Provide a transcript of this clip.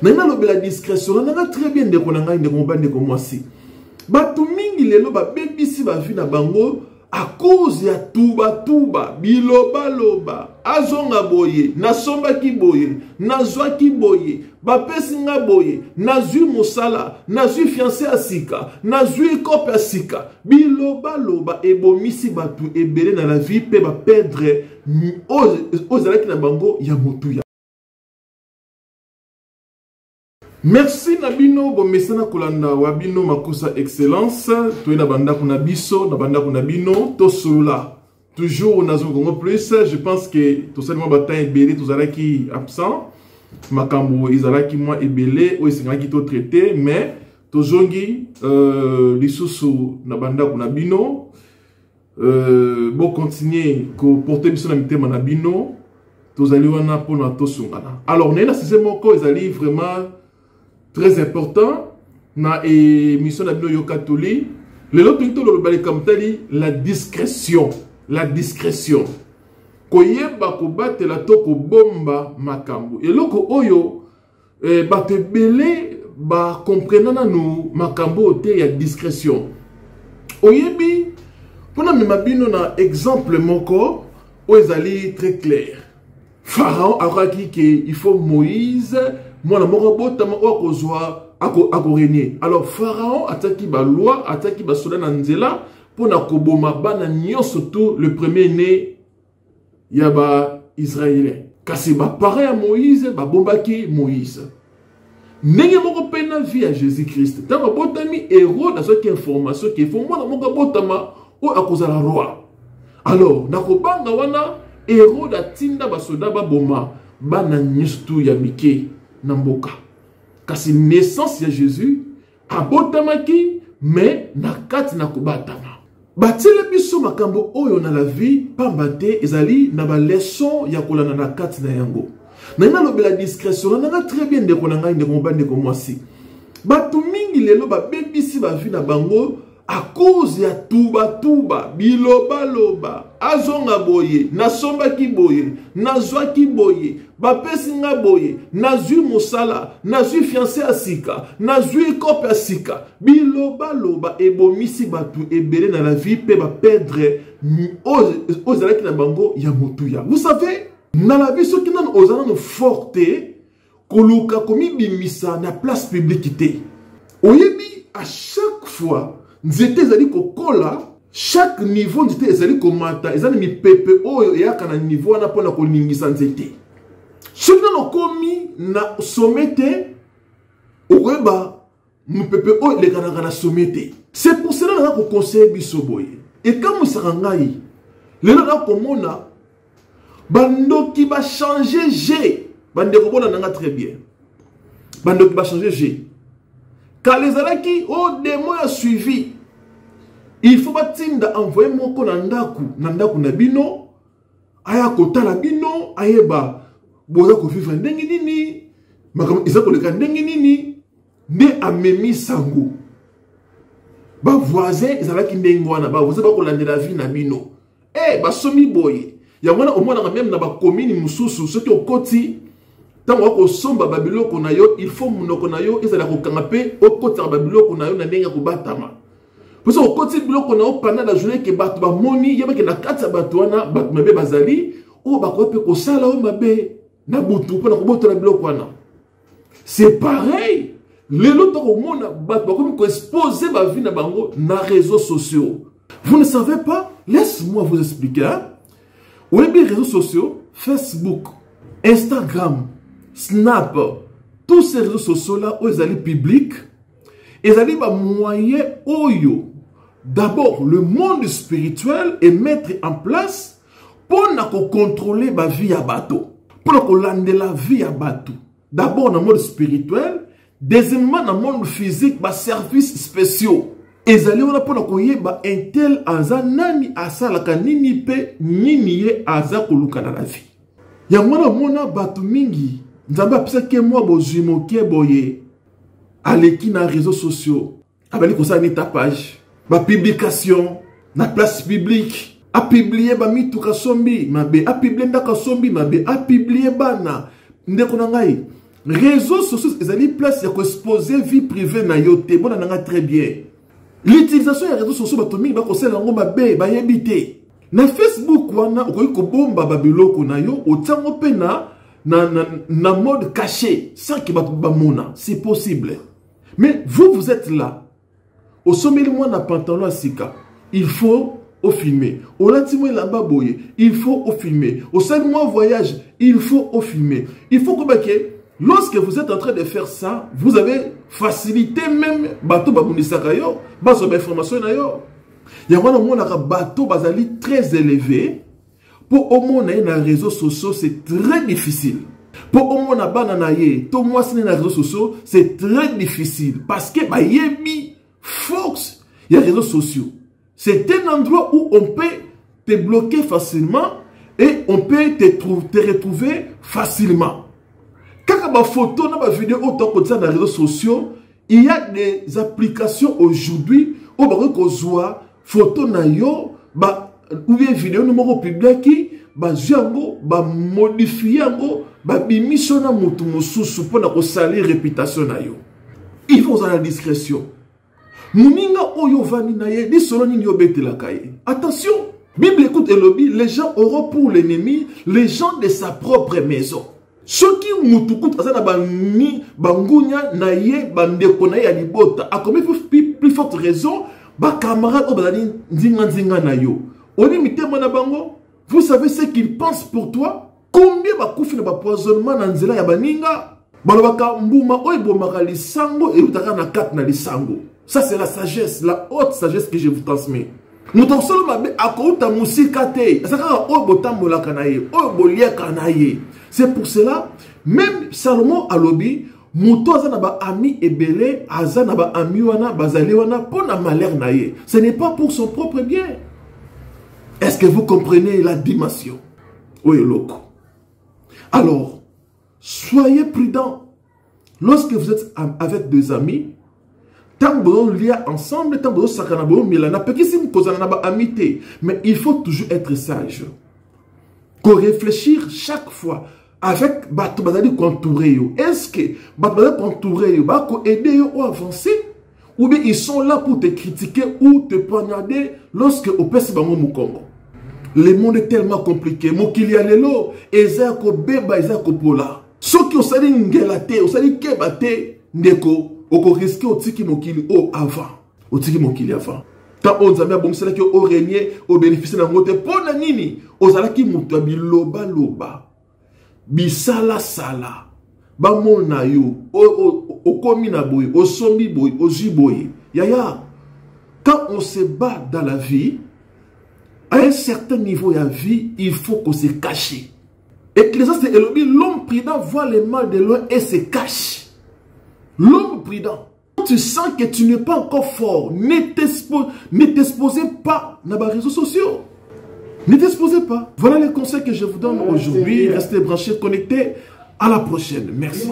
Maintenant, la discrétion, on a très bien de qu'on a une de comme si. Batu mingi lelo ba baby si ba vie na bango à cause ya tuba biloba loba azonga boye na somba ki boye na zwa ki boye ba pesi nga boye na zui musala na zui fiancé asika na zui kope asika biloba loba ebomisi batu ebele na la vie pe ba perdre ozalaki na bango ya motuya. Merci Nabino, bon messana kolanda wabino makusa excellence, toi na banda kuna biso, na banda kuna bino, to sula. Toujours na Congo plus, je pense que tout ça bataille ebele, tout ça qui absent, makambo izalaki moi ebele, ou isingaki to traité, mais to zongi lisusu na banda kuna bino, bon continuer ko porter biso na mitema na bino, to zali wana pona to sungana. Alors na c'est moko ezali vraiment très important na émission na bino yo catholique le lot tout le balé comme tali la discrétion koyeba ko batela to ko bomba makambo et loko oyo ba te belé ba comprenana no makambo te ya discrétion oyebi pona me mabino na exemple moko o ezali très clair. Pharaon a dit qu'il faut Moïse moi la morobota mo kozwa ako régner. Alors Pharaon ataki ba loi ataki ba soda na nzela pona koboma bana nyonso tout le premier né ya ba israélien. Kasi ba pareil à Moïse ba bombaki Moïse. Ndenge moko pena vie à Jésus-Christ. Ta botami héros dans cette information qui faut moi la moko botama o akozala roi. Alors nakobanga wana héros da tinda ba soda ba boma bana nyonso ya mike Namboka. Kasi naissance ya Jésus abotamaki mais nakati nakobatama. Batile biso makambo oyo na la vie pambate ezali na ba leçon ya kolana na kati na yango. Na lobela discrétion na très bien de konanga inde kombande ko mwasi. Batu mingi lelo ba bebisi ba vie na bango à cause ya tuba biloba loba azonga boye na somba ki boye na zwa ki boye ba pesi nga boye na zui musala na zui fiancé asika na zui kope asika biloba loba ebomisi batu ebele na la vie pe ba perdre ozalaki na bango ya motuya. Vous savez na la vie soki nan ozana no forte koluka komi bimisa na place publique te oyebi à chaque fois nzete ezali kokola chaque niveau nzete ezali komata ezali mipepe oyo eyaka na niveau wana pona koningisa nzete soki nano komi na somete oreba mipepe oyo lekanaka na somete. C'est pour cela nanga koconseille biso boye ekamusaka ngai lelo nakomona bandoki ba changer G bandeko bona nanga très bien bandoki ba changer G. Quand les alaki au démon a suivi, il faut batinda envoyer mon ko nandaku na bino, aya kota la bino, ayeba boza ko vivre ndengi nini, makam izako leka ndengi nini, nde amemi sango. Ba voisin izalaki ndengi wana, ba voisin ba ko landela vie na bino. Ba somi boye. Ya wana au moins même na ba commune mususu soki okoti tant wako somba babiloko na yo il faut munoko na yo ezala ko kangape okota babiloko na yo na ndenga ko batama parce que okoti biloko na yo pendant la journée ke batu ba moni yebake na kati batu wana batu mabe bazali o bakope ko sala o mabe na butu pona ko botola biloko wana. C'est pareil lelo to ko mona batu bakomi ko exposer ba vie na bango na réseaux sociaux. Vous ne savez pas? Laisse-moi vous expliquer. Oui, les réseaux sociaux, Facebook, Instagram, Snap, tous ces réseaux sociaux-là, ils allaient publics, ils allaient moyen oyo. D'abord, le monde spirituel est mettre en place pour contrôler la vie à bateau, pour contrôler la vie à bateau. D'abord, dans le monde spirituel, deuxièmement, dans le monde physique, les services spéciaux. Ezali wana pona koyeba intel aza nani asalaka nini pe nini ye aza koluka na la vie. Ya mwana mona batu mingi nzamba apesa ke mwa bozwimo ke boye aleki na réseaux sociaux abali kosala ni tapage ba publication na place publique a publier ba mituka sombi mabe a publier ndaka sombi mabe a publier bana ndeko na ngai réseaux sociaux, ils ont une place pour exposer vie privée na yo te. Bon, on a très bien. L'utilisation des réseaux sociaux, batomi, ba conseil lango mabe, ba yebite. Na Facebook, wana, okoyi ko bomba babiloko na yo, otango pe na mode caché, sans que ba mona. C'est possible. Mais vous êtes là. Au sommet de moi, na pantalon à sika. Il faut au filmer. Au latimo là-bas, boye. Il faut au filmer. Au 5 mois voyage, il faut au filmer. Il faut que lorsque vous êtes en train de faire ça, vous avez facilité même bateau babunisaka yo, baso information na yo. Il y a un bateau bazali très élevé. Pour au moins na réseaux sociaux, c'est très difficile. Pour au moins banana ye, to moi c'est na réseaux sociaux, c'est très difficile parce que ba yebi force, il y a les réseaux sociaux. C'est un endroit où on peut te bloquer facilement et on peut te retrouver facilement. Quand il y a des photos, des vidéos, dans les réseaux sociaux, il y a des applications aujourd'hui où on peut voir photos ou bien vidéo numéro public qui modifier bimission na mutu mususu pour salir réputation na yo. Il faut la discrétion. Muninga oyo vani na ye, ni solo ni yobete la kaye. Attention, Bible écoute et lobby, les gens auront pour l'ennemi les gens de sa propre maison. Ceux qui mutukut asana bani bangunya na ye bandeko na ye ya libota. A combien plus forte raison, ba camarade o bazali nzinga na yo. Oni mitema na bango, vous savez ce qu'ils pensent pour toi? Combien ba kufi na ba poisonnement na nzela ya baninga? Balobaka mbuma oyo bomaka lisango et utaka na kat na lisango. Ça, c'est la sagesse, la haute sagesse que je vous transmets. Nous t'en sommes à musikate. C'est pour cela, même Salomon a lobby, Mouto azanaba ami ebele, azanaba ami wana, bazali wana, pour na malheur naye. Ce n'est pas pour son propre bien. Est-ce que vous comprenez la dimension? Oui, loco. Alors, soyez prudents. Lorsque vous êtes avec des amis, tant que vous liez ensemble, tant que vous sakana bo milana, pekisim kozana ba amité, mais il faut toujours être sage. Qu'on réfléchir chaque fois avec bato bazali contouré yo. Est-ce que bato bazali contouré yo ba ko aider yo ou avancer, ou bien ils sont là pour te critiquer ou te poignarder lorsque au pesi bango mukongo. Le monde est tellement compliqué. Mokili ya lelo eza ko beba eza ko pola. Soki osali ngelate, osali kebate ndeko oko risque otiki mokili o avant. Otiki mokili avant. Quand on zambia bon c'est là que au régner au bénéfice na ngote pona nini ozalaki mutu biloba loba. Bisala sala. Ba mona yo o komi na boy, o sombi boy, o jiboy. Yaya. Quand on se bat dans la vie, à un certain niveau de la vie, il faut qu'on se cache. Et l'homme prudent voit le mal de loin et se cache. L'homme prudent, quand tu sens que tu n'es pas encore fort, ne t'exposez pas dans les réseaux sociaux. Ne t'exposez pas. Voilà les conseils que je vous donne aujourd'hui. Restez branchés, connectés. À la prochaine. Merci.